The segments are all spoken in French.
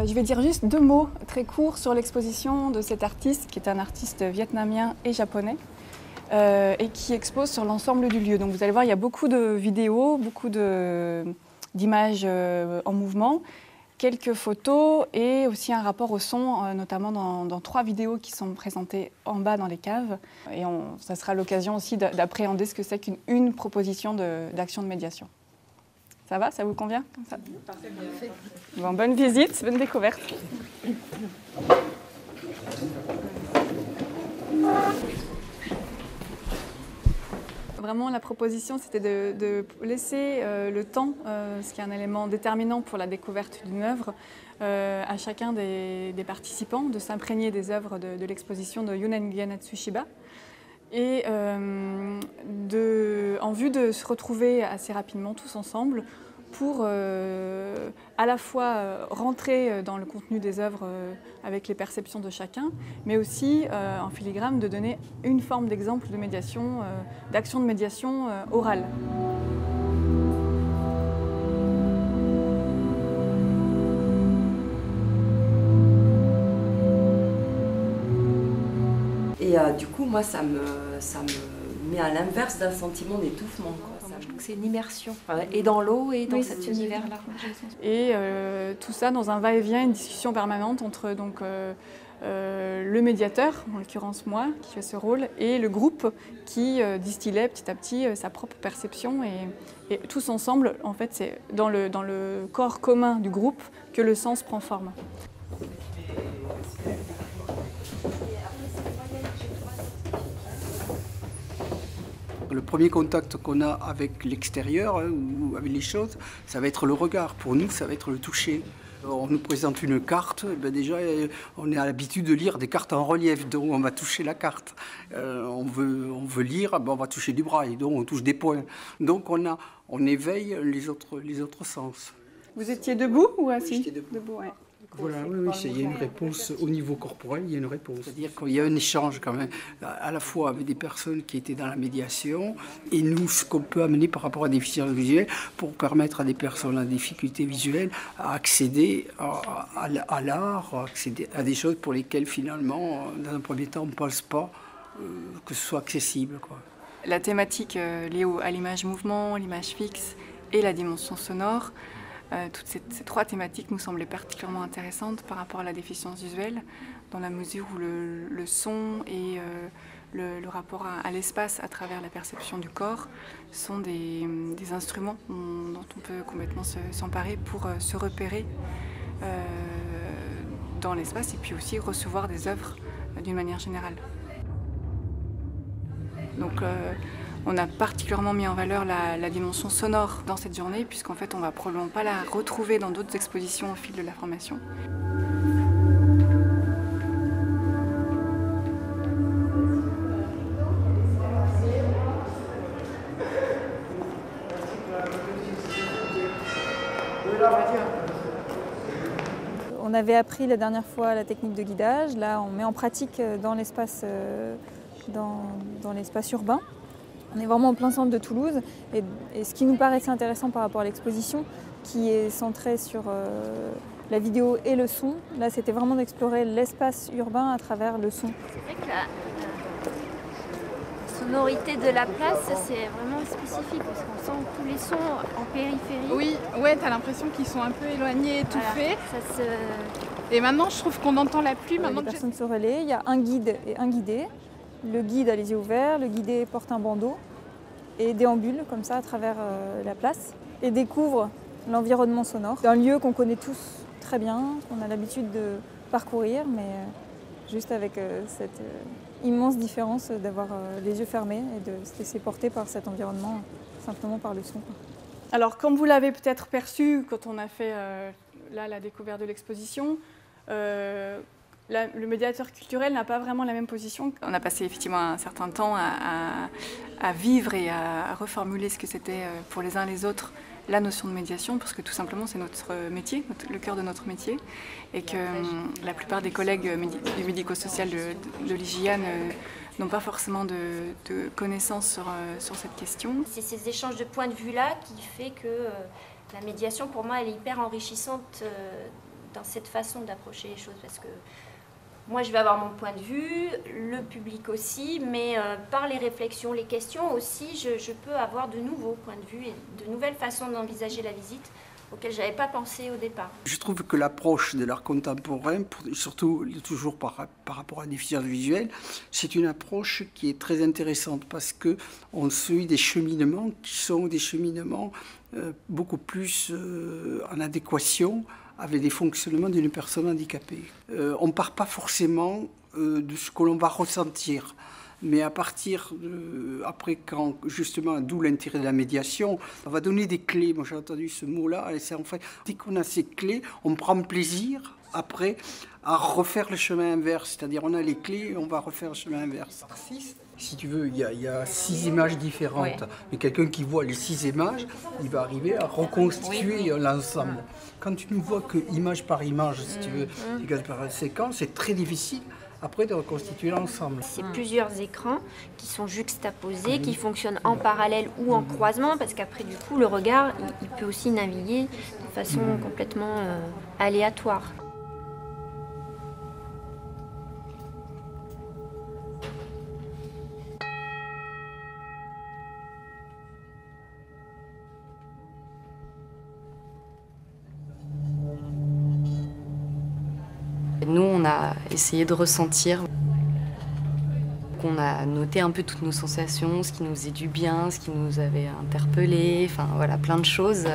Je vais dire juste 2 mots très courts sur l'exposition de cet artiste, qui est un artiste vietnamien et japonais, et qui expose sur l'ensemble du lieu. Donc vous allez voir, il y a beaucoup de vidéos, beaucoup d'images en mouvement, quelques photos et aussi un rapport au son, notamment dans 3 vidéos qui sont présentées en bas dans les caves. Et ça sera l'occasion aussi d'appréhender ce que c'est qu'une proposition d'action de médiation. Ça va? Ça vous convient comme ça? Parfait. Bon, bonne visite, bonne découverte. Vraiment, la proposition, c'était de laisser le temps, ce qui est un élément déterminant pour la découverte d'une œuvre, à chacun des participants, de s'imprégner des œuvres de l'exposition de Yunengen Atsushiba. Et en vue de se retrouver assez rapidement tous ensemble pour à la fois rentrer dans le contenu des œuvres avec les perceptions de chacun, mais aussi en filigrane de donner une forme d'exemple de médiation, d'action de médiation orale. Et du coup, moi, ça me met à l'inverse d'un sentiment d'étouffement. Je trouve que c'est une immersion, et dans l'eau et dans cet univers-là. Et tout ça dans un va-et-vient, une discussion permanente entre donc, le médiateur, en l'occurrence moi, qui fait ce rôle, et le groupe qui distillait petit à petit sa propre perception. Et tous ensemble, en fait, c'est dans le corps commun du groupe que le sens prend forme. Le premier contact qu'on a avec l'extérieur ou avec les choses, ça va être le regard. Pour nous, ça va être le toucher. On nous présente une carte, ben déjà on a l'habitude de lire des cartes en relief, donc on va toucher la carte. On veut lire, ben on va toucher du braille, donc on touche des points. Donc on éveille les autres sens. Vous étiez debout ou assis? J'étais debout. Ouais. Voilà, oui, il y a une réponse au niveau corporel, il y a une réponse. C'est-à-dire qu'il y a un échange quand même, à la fois avec des personnes qui étaient dans la médiation et nous, ce qu'on peut amener par rapport à des déficiences visuelles pour permettre à des personnes en difficulté visuelle à accéder à l'art, à accéder à des choses pour lesquelles finalement, dans un premier temps, on ne pense pas que ce soit accessible, quoi. La thématique liée à l'image mouvement, l'image fixe et la dimension sonore, toutes ces 3 thématiques nous semblaient particulièrement intéressantes par rapport à la déficience visuelle, dans la mesure où le son et le rapport à l'espace à travers la perception du corps sont des instruments dont on peut complètement s'emparer pour se repérer dans l'espace et puis aussi recevoir des œuvres d'une manière générale. Donc, on a particulièrement mis en valeur la dimension sonore dans cette journée, puisqu'en fait on ne va probablement pas la retrouver dans d'autres expositions au fil de la formation. On avait appris la dernière fois la technique de guidage, là on met en pratique dans l'espace urbain. On est vraiment en plein centre de Toulouse et ce qui nous paraissait intéressant par rapport à l'exposition, qui est centrée sur la vidéo et le son, là c'était vraiment d'explorer l'espace urbain à travers le son. C'est vrai que la sonorité de la place, c'est vraiment spécifique parce qu'on sent tous les sons en périphérie. Oui, ouais, t'as l'impression qu'ils sont un peu éloignés, étouffés. Voilà, Et maintenant, je trouve qu'on entend la pluie. Les personnes se relaient, il y a un guide et un guidé. Le guide a les yeux ouverts, le guidé porte un bandeau et déambule comme ça à travers la place et découvre l'environnement sonore d'un lieu qu'on connaît tous très bien, qu'on a l'habitude de parcourir, mais juste avec cette immense différence d'avoir les yeux fermés et de se laisser porter par cet environnement simplement par le son. Alors, comme vous l'avez peut-être perçu quand on a fait là, la découverte de l'exposition, le médiateur culturel n'a pas vraiment la même position. On a passé effectivement un certain temps à vivre et à reformuler ce que c'était pour les uns les autres la notion de médiation, parce que tout simplement c'est notre métier, le cœur de notre métier, et que la plupart des collègues du médico-social de l'IGIA n'ont pas forcément de connaissances sur cette question. C'est ces échanges de points de vue-là qui fait que la médiation, pour moi, elle est hyper enrichissante dans cette façon d'approcher les choses, parce que moi, je vais avoir mon point de vue, le public aussi, mais par les réflexions, les questions aussi, je peux avoir de nouveaux points de vue et de nouvelles façons d'envisager la visite auxquelles je n'avais pas pensé au départ. Je trouve que l'approche de l'art contemporain, surtout toujours par rapport à la déficience visuelle, c'est une approche qui est très intéressante parce qu'on suit des cheminements qui sont des cheminements beaucoup plus en adéquation avec les fonctionnements d'une personne handicapée. On ne part pas forcément de ce que l'on va ressentir, mais à partir après, quand justement, d'où l'intérêt de la médiation, on va donner des clés. Moi j'ai entendu ce mot-là, et c'est en fait, dès qu'on a ces clés, on prend plaisir après à refaire le chemin inverse, c'est-à-dire on a les clés et on va refaire le chemin inverse. Si tu veux, il y a 6 images différentes, mais quelqu'un qui voit les 6 images, il va arriver à reconstituer l'ensemble. Quand tu ne vois que image par image, si tu veux, séquence par séquence, c'est très difficile après de reconstituer l'ensemble. C'est plusieurs écrans qui sont juxtaposés, qui fonctionnent en parallèle ou en croisement, parce qu'après du coup le regard, il peut aussi naviguer de façon complètement aléatoire. Nous, on a essayé de ressentir, on a noté un peu toutes nos sensations, ce qui nous faisait du bien, ce qui nous avait interpellés, enfin voilà, plein de choses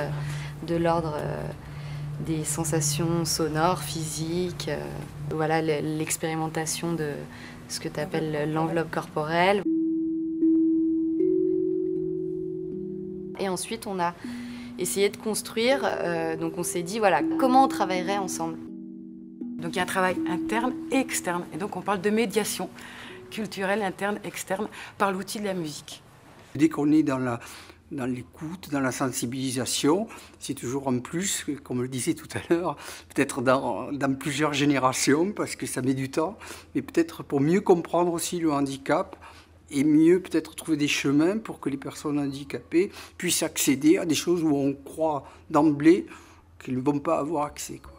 de l'ordre des sensations sonores, physiques, voilà, l'expérimentation de ce que tu appelles l'enveloppe corporelle. Et ensuite, on a essayé de construire, donc on s'est dit, voilà, comment on travaillerait ensemble. Donc il y a un travail interne et externe. Et donc on parle de médiation culturelle, interne, externe, par l'outil de la musique. Dès qu'on est dans l'écoute, dans la sensibilisation, c'est toujours en plus, comme je le disais tout à l'heure, peut-être dans plusieurs générations, parce que ça met du temps, mais peut-être pour mieux comprendre aussi le handicap et mieux peut-être trouver des chemins pour que les personnes handicapées puissent accéder à des choses où on croit d'emblée qu'ils ne vont pas avoir accès, quoi.